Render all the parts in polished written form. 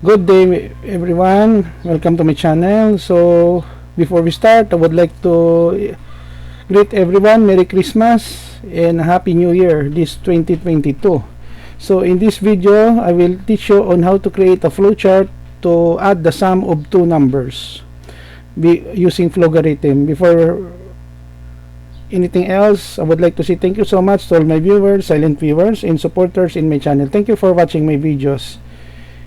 Good day everyone, welcome to my channel. So before we start, I would like to greet everyone Merry Christmas and Happy New Year this 2022. So in this video, I will teach you on how to create a flowchart to add the sum of two numbers using logarithm. Before anything else, I would like to say thank you so much to all my viewers, silent viewers, and supporters in my channel. Thank you for watching my videos.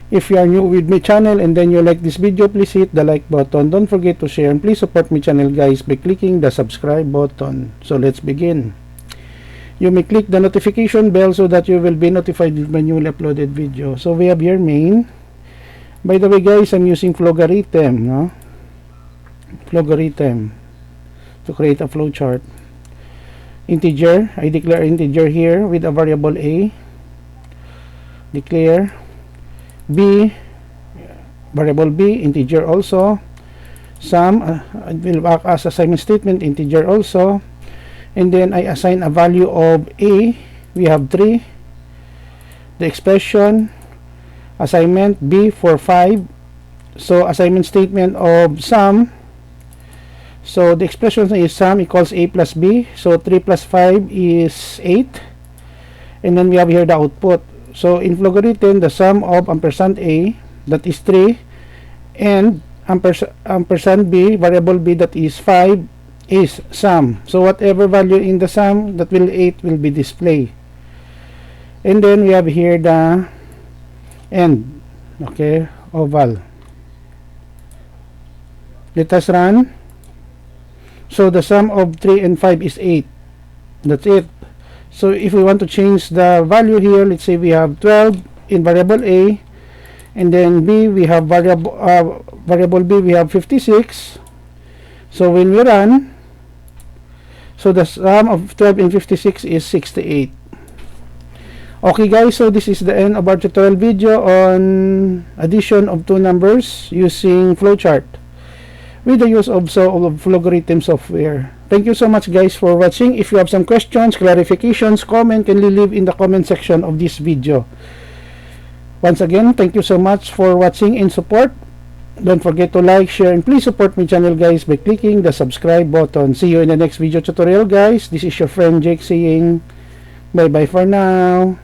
If you are new with my channel and then you like this video, please hit the like button. Don't forget to share and please support my channel guys by clicking the subscribe button. So let's begin. You may click the notification bell so that you will be notified with my newly uploaded video. So we have here main. By the way guys, I'm using logarithm, no? Logarithm to create a flowchart. Integer, I declare integer here with a variable a. Declare b, variable b, integer also. Sum will act as assignment statement, integer also. And then I assign a value of a. We have 3. The expression assignment b for 5. So assignment statement of sum. So the expression is sum equals a plus b. So 3 plus 5 is 8. And then we have here the output. So in logarithm, the sum of ampersand a, that is 3, and ampersand b, variable b, that is 5, is sum. So whatever value in the sum, that will 8 will be displayed. And then we have here the end, okay, oval. Let us run. So the sum of 3 and 5 is 8. That's it. So if we want to change the value here, let's say we have 12 in variable a, and then b, we have variable b, we have 56. So when we run, so the sum of 12 and 56 is 68. Okay guys, so this is the end of our tutorial video on addition of two numbers using flowchart with the use of logarithm software. Thank you so much guys for watching. If you have some questions, clarifications, comment, kindly leave in the comment section of this video. Once again, thank you so much for watching and support. Don't forget to like, share, and please support my channel guys by clicking the subscribe button. See you in the next video tutorial guys. This is your friend Jake saying bye bye for now.